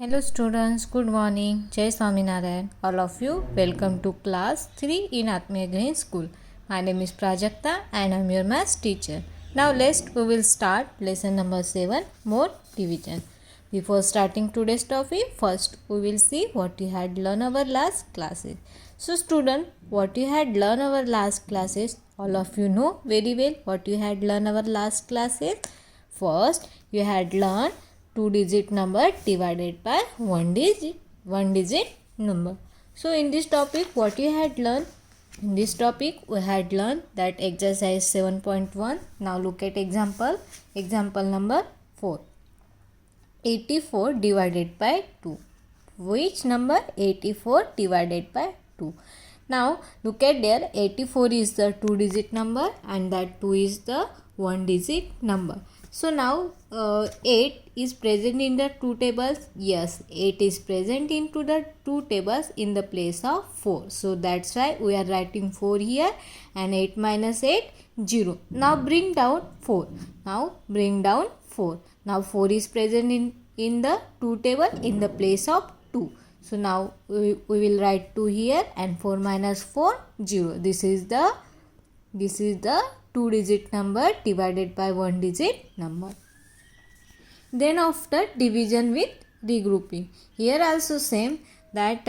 Hello students, good morning. Jai Swaminarayan. All of you, welcome to class 3 in Atmiya Green School. My name is Prajakta and I am your maths teacher. Now we will start lesson number 7, more division. Before starting today's topic, first we will see what you had learned our last classes. So student, what you had learned our last classes, all of you know very well what you had learned our last classes. First, you had learned two-digit number divided by one digit number. So in this topic, what you had learned? In this topic, we had learned that exercise 7.1. Now look at example. Example number 4. 84 divided by 2. Which number? 84 divided by 2. Now look at there. 84 is the two-digit number and that 2 is the one-digit number. So now 8 is present in the two tables. Yes, 8 is present into the two tables in the place of 4. So that's why we are writing 4 here, and 8 minus 8, 0. Now bring down 4. Now bring down 4. Now 4 is present in the two table in the place of 2. So now we will write 2 here, and 4 minus 4, 0. This is the two-digit number divided by one-digit number. Then after division with regrouping. Here also same, that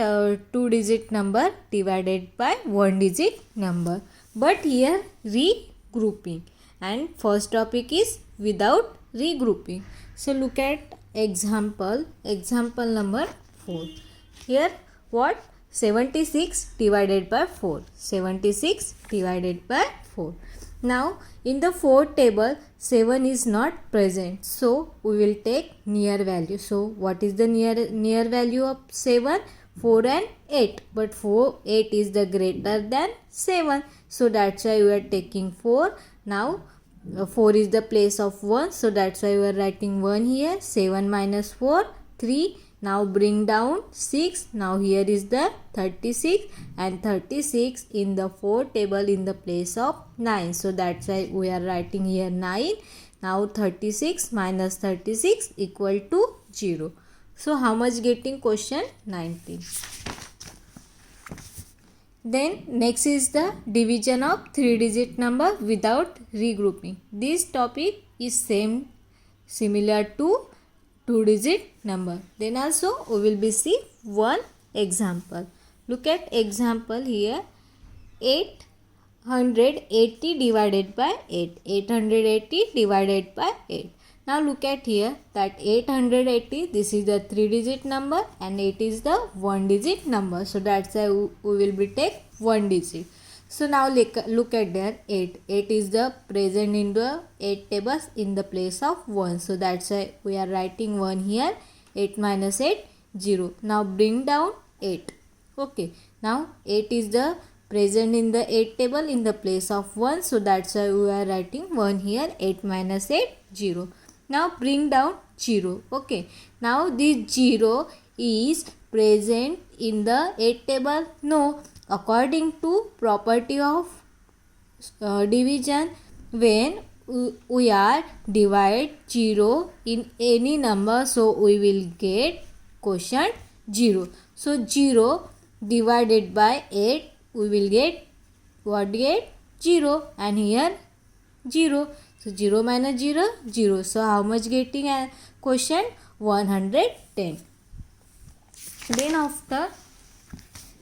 two-digit number divided by one-digit number. But here regrouping. And first topic is without regrouping. So look at example number 4. Here what? 76 divided by 4. 76 divided by 4. Now in the fourth table 7 is not present, so we will take near value. So what is the near value of 7? 4 and 8, but 8 is the greater than 7, so that's why we are taking 4. Now 4 is the place of 1, so that's why we are writing 1 here. 7 minus 4, 3. Now bring down 6. Now here is the 36, and 36 in the fourth table in the place of 9. So that's why we are writing here 9. Now 36 minus 36 equal to 0. So how much getting question? 19. Then next is the division of three-digit number without regrouping. This topic is similar to two-digit number. Then also we will be see one example. Look at example here. 880 divided by 8. 880 divided by 8. Now look at here that 880, this is the three-digit number and 8 is the one-digit number. So that's why we will be take one digit. So now look at there 8. 8 is the present in the 8 tables in the place of 1. So that's why we are writing 1 here. 8 minus 8, 0. Now bring down 8. Okay. Now 8 is the present in the 8 table in the place of 1. So that's why we are writing 1 here. 8 minus 8, 0. Now bring down 0. Okay. Now this 0 is present in the 8 table. No. According to property of division, when we are divide 0 in any number, so we will get quotient 0. So 0 divided by 8, we will get what? Get 0, and here 0. So 0 minus 0, 0. So how much getting a quotient? 110. Then after,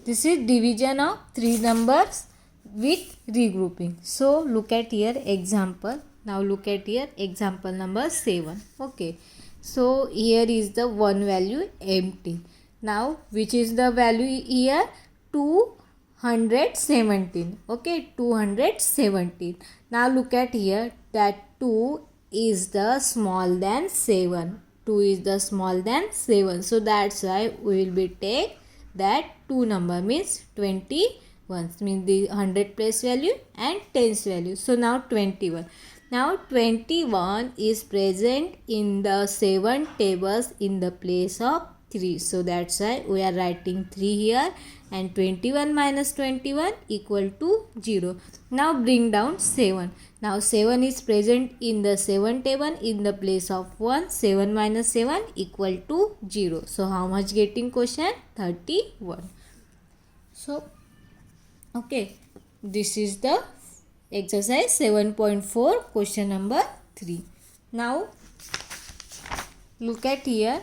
this is division of three numbers with regrouping. So look at here example. Now look at here example number 7. Okay. So here is the one value empty. Now which is the value here? 217. Okay, 217. Now look at here that 2 is the small than 7. 2 is the small than 7. So that's why we will be take that 2 number means 21, means the 100 place value and tens value. So now 21. Now 21 is present in the 7 tables in the place of 3. So that's why we are writing 3 here, and 21 minus 21 equal to 0. Now bring down 7. Now 7 is present in the 7 table in the place of 1. 7 minus 7 equal to 0. So how much getting quotient? 31. So okay, this is the exercise 7.4 question number 3. Now look at here.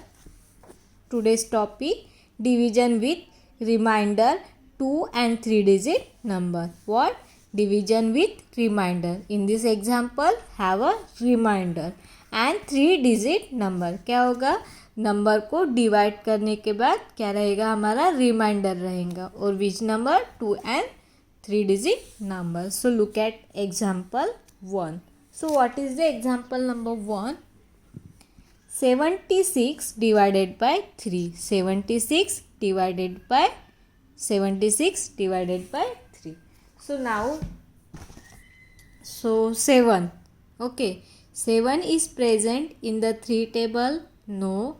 Today's topic, division with remainder 2 and 3 digit number. What? Division with remainder. In this example, have a remainder and 3 digit number. क्या होगा? Number को divide करने के बाद क्या रहेगा? हमारा reminder रहेगा. और which number? 2 and 3 digit number. So look at example 1. So what is the example number 1? 76 divided by 3. 76 divided by 3. So now, 7. Okay, 7 is present in the 3 table. No.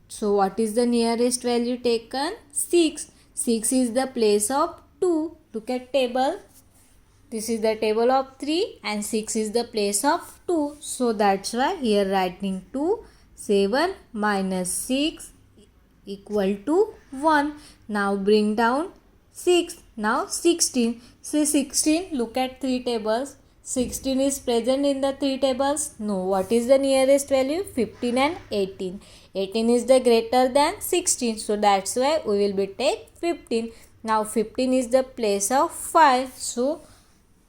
So what is the nearest value taken? 6. 6 is the place of 2. Look at table. This is the table of 3 and 6 is the place of 2. So that's why here writing 2. 7 minus 6 equal to 1. Now bring down 6. Now 16. See 16. Look at 3 tables. 16 is present in the 3 tables. No. What is the nearest value? 15 and 18. 18 is the greater than 16. So that's why we will be take 15. Now 15 is the place of 5. So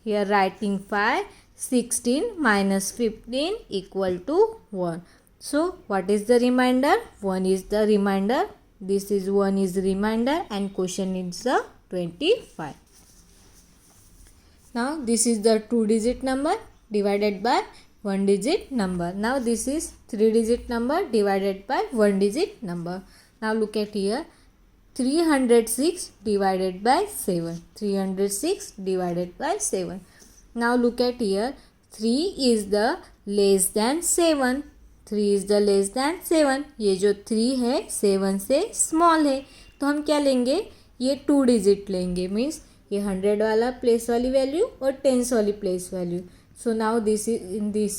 here writing 5. 16 minus 15 equal to 1. So what is the remainder? 1 is the remainder. This is 1 is remainder and question is the 25. Now this is the 2 digit number divided by 1 digit number. Now this is 3 digit number divided by 1 digit number. Now look at here. 306 divided by 7. 306 divided by 7. Now look at here. 3 is the less than 7. 3 is the less than 7. ये जो 3 है 7 से small है, तो हम क्या लेंगे? ये 2 डिजिट लेंगे. मीन्स ये 100 वाला प्लेस वाली वैल्यू और टेंस वाली place value. So now this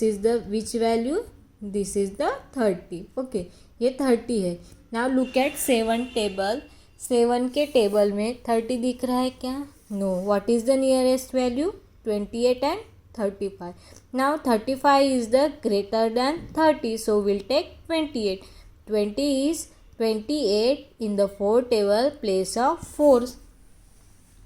is the which value? This is the 30. Okay, ये 30 है. Now look eight 7 table. 7 के टेबल में 30 दिख रहा है क्या? No. What is the nearest value? 28 and 35. Now 35 is the greater than 30. So we'll take 28. 20 is 28 in the 4 table place of 4.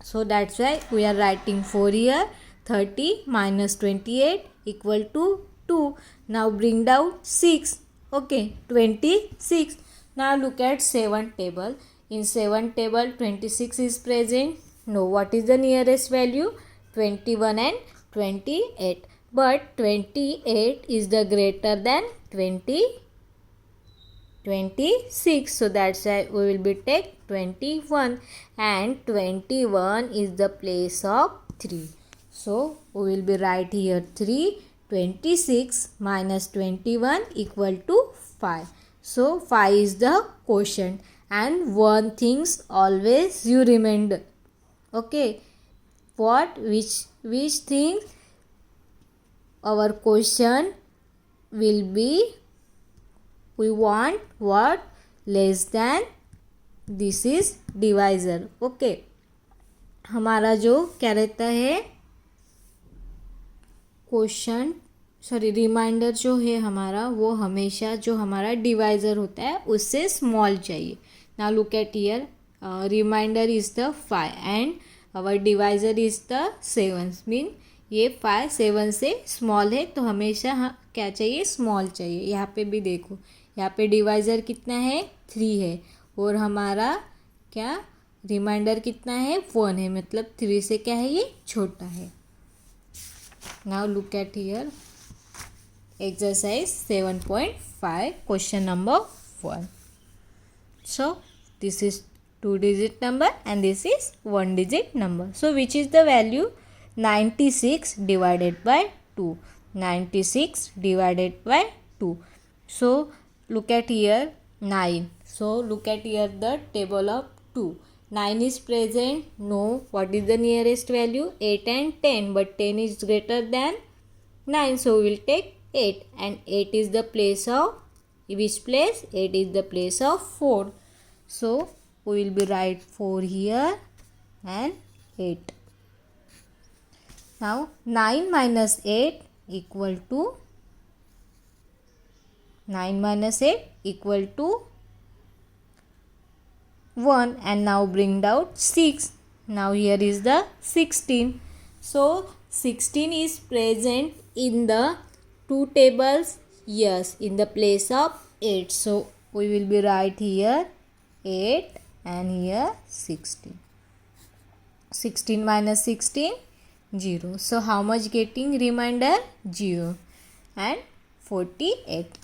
So that's why we are writing 4 here. 30 minus 28 equal to 2. Now bring down 6. Okay, 26. Now look at 7 table. In 7 table 26 is present. No. What is the nearest value? 21 and 28. But 28 is the greater than 26. So that's why we will be take 21. And 21 is the place of 3. So we will be write here 3. 26 minus 21 equal to 5. So 5 is the quotient. And one things always you remember. Okay. What? Which thing? Our question will be, we want what? Less than. This is divisor. Okay. हमारा जो क्या रहता है? Question reminder जो है हमारा, वो हमेशा जो हमारा डिवाइज़र होता है उससे स्मॉल चाहिए. Now look at here. Remainder is the 5 and our divisor is the 7. Mean ये 5 7 से स्मॉल है, तो हमेशा क्या चाहिए? स्मॉल चाहिए. यहाँ पे भी देखो, यहाँ पे डिवाइज़र कितना है? 3 है. और हमारा क्या रिमाइंडर कितना है? 1 है. मतलब 3 से क्या है? ये छोटा है. Now look at here exercise 7.5 question number 1. So this is 2 digit number and this is 1 digit number. So which is the value? 96 divided by 2. 96 divided by 2. So look at here. 9. So look at here the table of 2. 9 is present. No. What is the nearest value? 8 and 10. But 10 is greater than 9. So we will take 8. And 8 is the place of which place? 8 is the place of 4. So we will be write 4 here and 8. Now 9 minus 8 equal to 9 minus 8 equal to 1, and now bring down 6. Now here is the 16. So 16 is present in the two tables. Yes, in the place of 8. So we will be write here 8 and here 16. 16 minus 16, 0. So how much getting remainder? 0 and 48.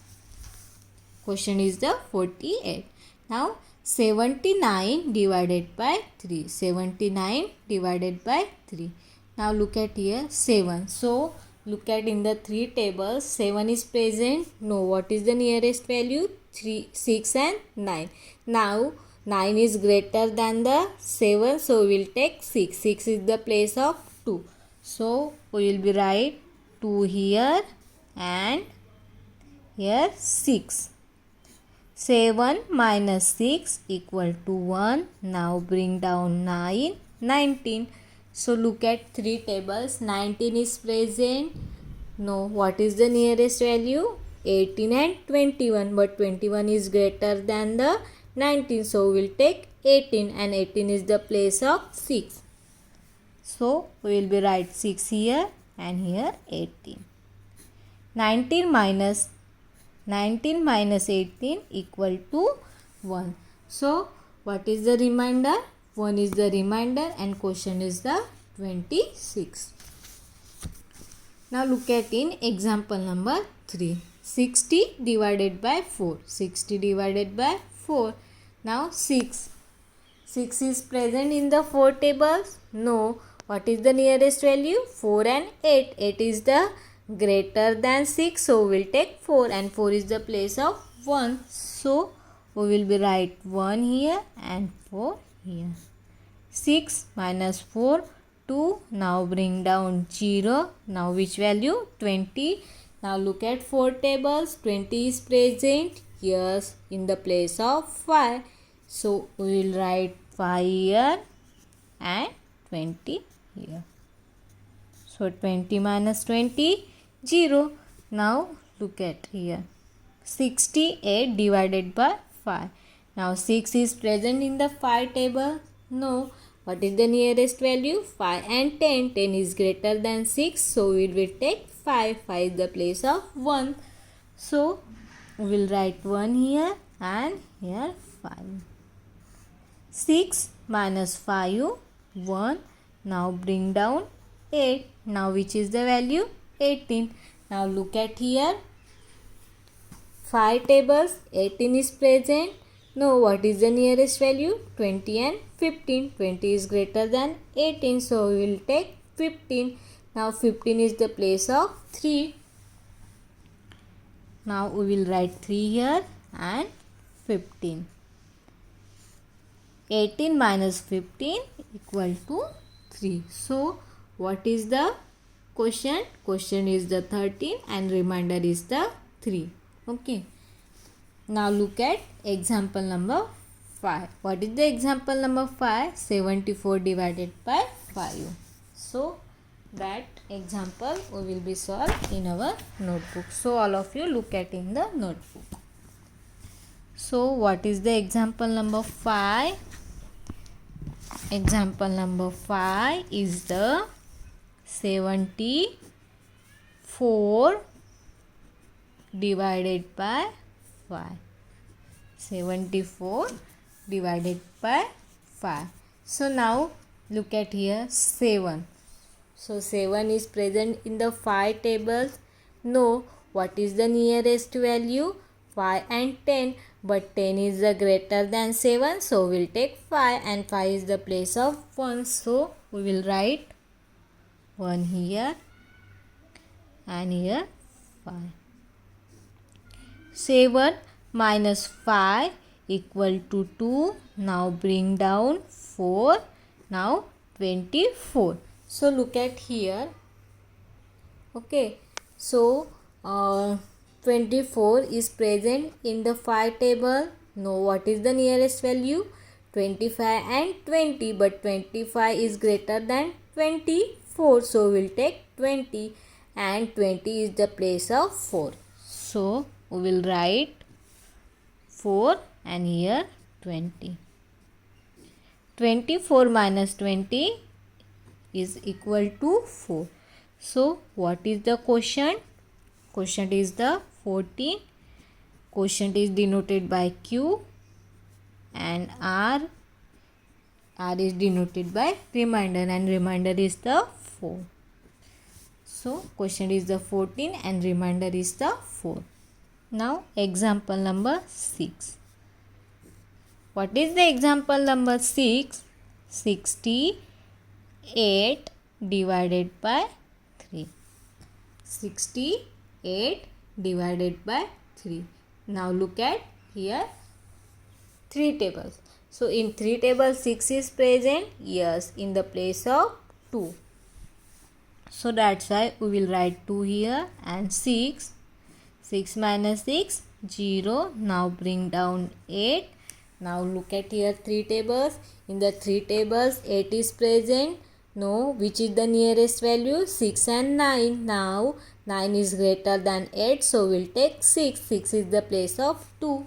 Question is the 48. Now 79 divided by 3. 79 divided by 3. Now look at here 7. So look at in the three tables. 7 is present. No. What is the nearest value? 3, 6 and 9. Now 9 is greater than the 7. So we will take 6. 6 is the place of 2. So we will be write 2 here and here 6. 7 minus 6 equal to 1. Now bring down 9, 19. So look at three tables. 19 is present. No. What is the nearest value? 18 and 21. But 21 is greater than the 19. So we will take 18, and 18 is the place of 6. So we will be write 6 here and here 18. 19 minus 18 equal to 1. So what is the remainder? 1 is the remainder, and question is the 26. Now look at in example number 3. 60 divided by 4. 60 divided by 4. Now 6. 6 is present in the 4 tables. No. What is the nearest value? 4 and 8. 8 is the greater than 6. So we will take 4, and 4 is the place of 1. So we will be write 1 here and 4 here. 6 minus 4, 2. Now bring down 0. Now which value? 20. Now look at 4 tables. 20 is present. Yes, in the place of 5. So we will write 5 here and 20 here. So 20 minus 20, 0. Now look at here. 68 divided by 5. Now 6 is present in the 5 table. No. What is the nearest value? 5 and 10. 10 is greater than 6. So we will take 5. 5 is the place of 1. So we will write 1 here and here 5. 6 minus 5, 1. Now bring down 8. Now which is the value? 18. Now look at here. 5 tables. 18 is present. No. What is the nearest value? 20 and 15. 20 is greater than 18. So we will take 15. Now 15 is the place of 3. Now we will write 3 here and 15. 18 minus 15 equal to 3. So what is the question? Question is the 13 and remainder is the 3. Okay. Now look at example number 5. What is the example number 5? 74 divided by 5. So that example we will be solved in our notebook. So all of you look at in the notebook. So what is the example number 5? Example number 5 is the 74 divided by 5. 74 divided by 5. So now look at here 7. So 7 is present in the 5 tables. No. What is the nearest value? 5 and 10. But 10 is the greater than 7. So we will take 5, and 5 is the place of 1. So we will write 1 here and here 5. 7 minus 5 equal to 2. Now bring down 4. Now 24. So look at here. Okay. So 24 is present in the 5 table. Know what is the nearest value? 25 and 20. But 25 is greater than 24. So we'll take 20. And 20 is the place of 4. So we will write 4 and here 20. 24 minus 20 is equal to 4. So what is the quotient? Quotient is the 14. Quotient is denoted by Q and R. R is denoted by remainder and remainder is the 4. So quotient is the 14 and remainder is the 4. Now example number 6. What is the example number 6? 68 divided by 3. 68 divided by 3. Now look at here 3 tables. So in 3 tables 6 is present. Yes, in the place of 2. So that's why we will write 2 here and 6. 6 minus 6, 0. Now bring down 8. Now look at here 3 tables. In the 3 tables 8 is present. Know which is the nearest value? 6 and 9. Now 9 is greater than 8. So we'll take 6. 6 is the place of 2.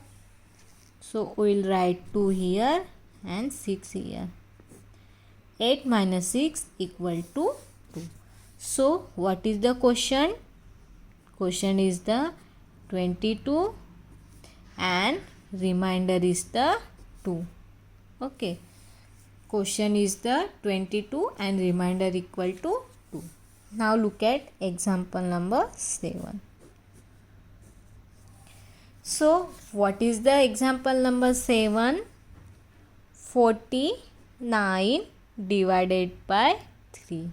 So we'll write 2 here and 6 here. 8 minus 6 equal to 2. So what is the quotient? Quotient is the 22 and remainder is the 2. Okay. Quotient is the 22 and remainder equal to 2. Now look at example number 7. So what is the example number 7? 49 divided by 3.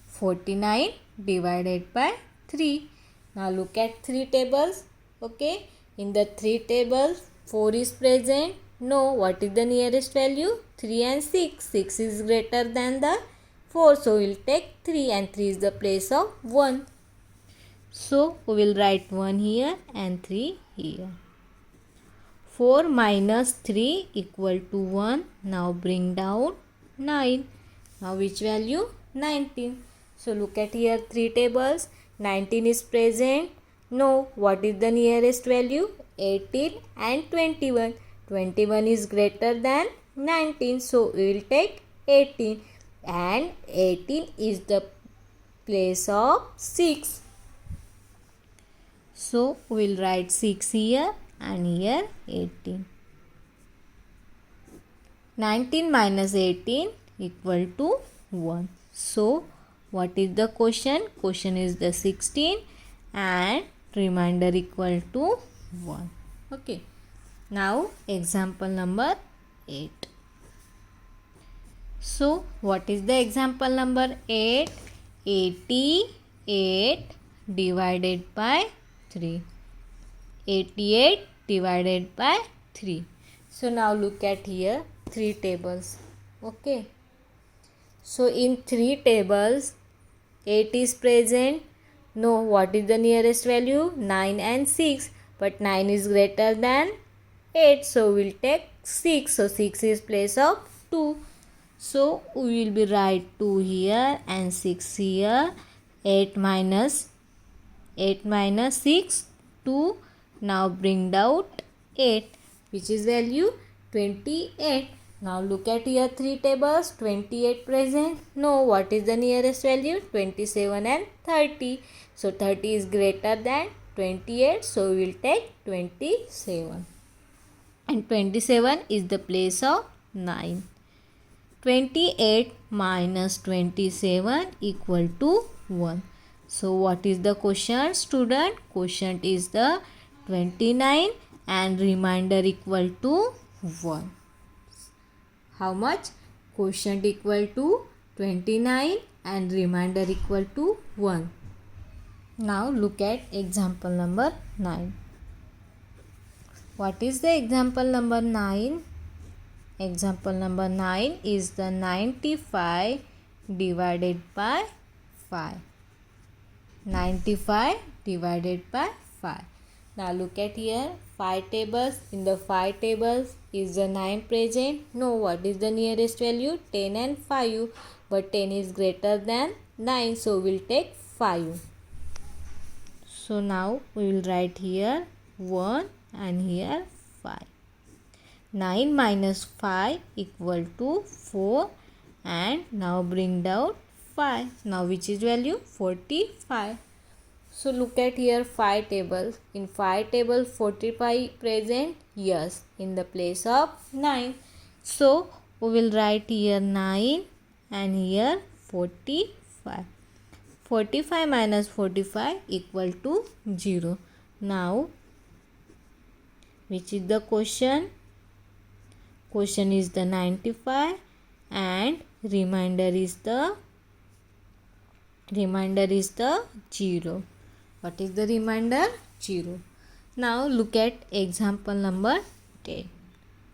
49 divided by 3. Now look at 3 tables. Okay. In the 3 tables 4 is present. Know what is the nearest value? 3 and 6. 6 is greater than the 4. So we will take 3 and 3 is the place of 1. So we will write 1 here and 3 here. 4 minus 3 equal to 1. Now bring down 9. Now which value? 19. So look at here 3 tables. 19 is present. Know what is the nearest value? 18 and 21. 21 is greater than 19. So we will take 18. And 18 is the place of 6. So we will write 6 here and here 18. 19 minus 18 equal to 1. So what is the quotient? Quotient is the 16 and remainder equal to 1. Okay. Now example number 8. So what is the example number 8? 88 divided by 3. 88 divided by 3. So now look at here 3 tables. Okay. So in 3 tables 8 is present. Know what is the nearest value? 9 and 6. But 9 is greater than 8. So we'll take 6. So 6 is place of 2. So we will be write 2 here and 6 here. 8 minus 6, 2. Now bring down 8. Which is value? 28. Now look at here 3 tables. 28 present. Know what is the nearest value? 27 and 30. So 30 is greater than 28. So we will take 27. And 27 is the place of 9. 28 minus 27 equal to 1. So what is the quotient, student? Quotient is the 29 and remainder equal to 1. How much? Quotient equal to 29 and remainder equal to 1. Now look at example number 9. What is the example number 9? Example number 9 is the 95 divided by 5. 95 divided by 5. Now look at here, 5 tables. In the 5 tables, is the 9 present? No. What is the nearest value? 10 and 5. But 10 is greater than 9, so we'll take 5. So now we will write here 1 and here 5. 9 minus 5 equal to 4, and now bring down 5. Now which is value? 45. So look at here 5 tables. In 5 tables 45 present? Yes, in the place of 9. So we will write here 9 and here 45. 45 minus 45 equal to 0. Now which is the question? Question is the 95 and remainder is the 0. What is the remainder? 0. Now look at example number 10.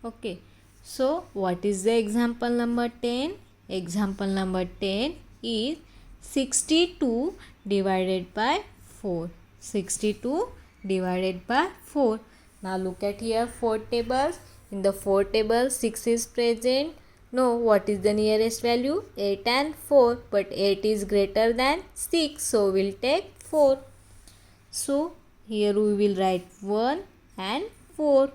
Okay. So what is the example number 10? Example number 10 is 62 divided by 4. 62 divided by 4. Now look at here 4 tables. In the 4 tables 6 is present. No. What is the nearest value? 8 and 4. But 8 is greater than 6. So we'll take 4. So here we will write 1 and 4.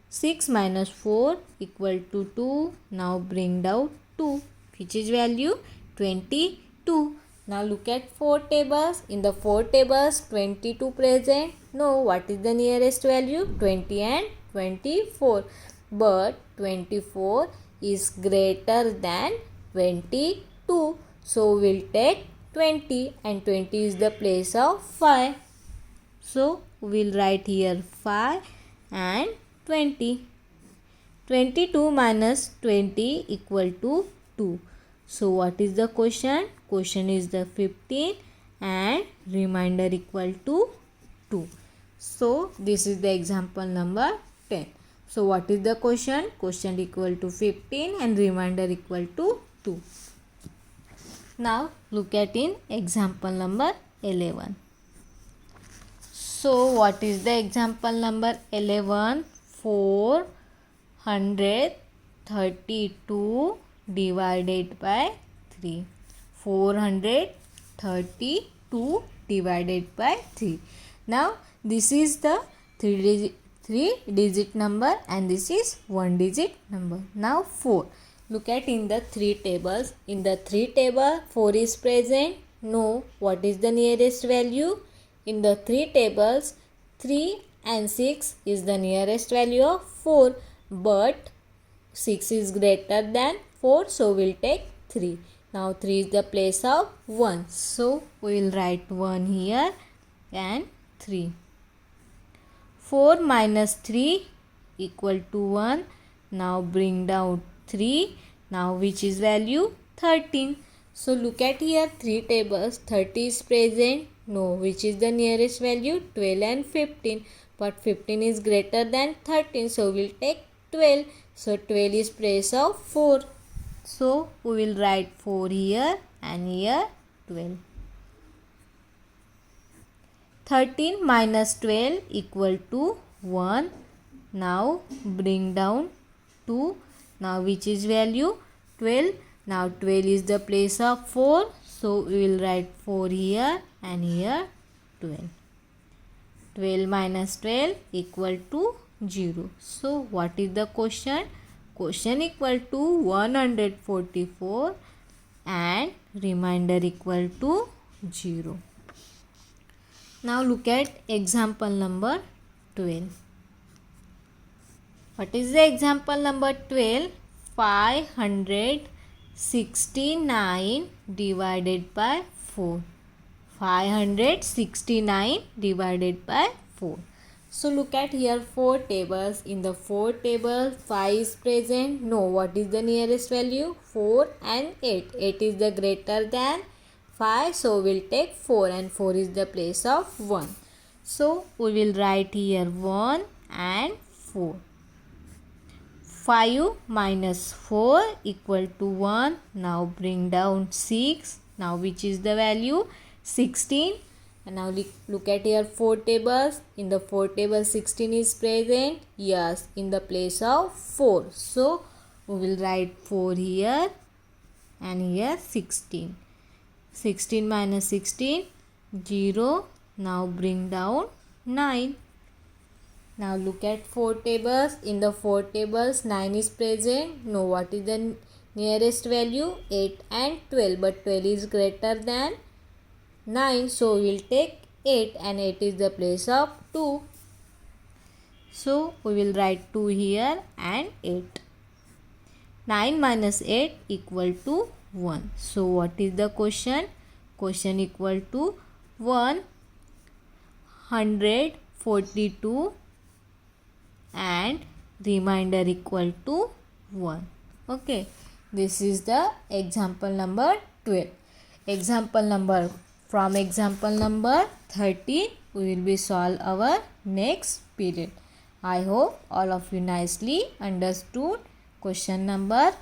6 minus 4 equal to 2. Now bring down 2. Which is value? 22. Now look at 4 tables. In the 4 tables 22 present. No. What is the nearest value? 20 and 24. But 24 is greater than 22. So we'll take 20, and 20 is the place of 5. So we'll write here 5 and 20. 22 minus 20 equal to 2. So what is the question? Question is the 15 and remainder equal to 2. So this is the example number 10. So what is the question? Question equal to 15 and remainder equal to 2. Now look at in example number 11. So what is the example number 11? 432 divided by 3. 432 divided by 3. Now this is the 3 digit number and this is 1 digit number. Now 4. Look at in the 3 tables. In the 3 table 4 is present. No. What is the nearest value? In the 3 tables 3 and 6 is the nearest value of 4. But 6 is greater than 4. So we'll take 3. Now 3 is the place of 1. So we will write 1 here and 3. 4 minus 3 equal to 1. Now bring down 3. Now which is value? 13. So look at here 3 tables. 30 is present. No. Which is the nearest value? 12 and 15. But 15 is greater than 13. So we'll take 12. So 12 is place of 4. So we will write 4 here and here 12. 13 minus 12 equal to 1. Now bring down 2. Now which is value? 12. Now 12 is the place of 4. So we will write 4 here and here 12. 12 minus 12 equal to 0. So what is the question? Question equal to 144 and remainder equal to 0. Now look at example number 12. What is the example number 12? 569 divided by 4. 569 divided by 4. So look at here 4 tables. In the 4 tables 5 is present. No. What is the nearest value? 4 and 8. 8 is the greater than 5. So we'll take 4 and 4 is the place of 1. So we will write here 1 and 4. 5 minus 4 equal to 1. Now bring down 6. Now which is the value? 16. And now look at here 4 tables. In the 4 table 16 is present. Yes, in the place of 4. So we will write 4 here and here 16. 16 minus 16, 0. Now bring down 9. Now look at 4 tables. In the 4 tables 9 is present. Know what is the nearest value? 8 and 12. But 12 is greater than 9. So we will take 8 and 8 is the place of 2. So we will write 2 here and 8. 9 minus 8 equal to 1. So what is the question? Question equal to 142 and remainder equal to 1. Okay, this is the example number 12. From example number 13 we will be solve our next period. I hope all of you nicely understood question number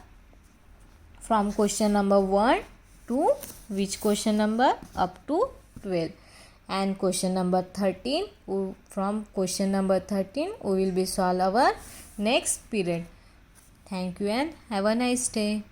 from question number 1 to which question number up to 12, and question number 13 from question number 13 we will be solve our next period. Thank you and have a nice day.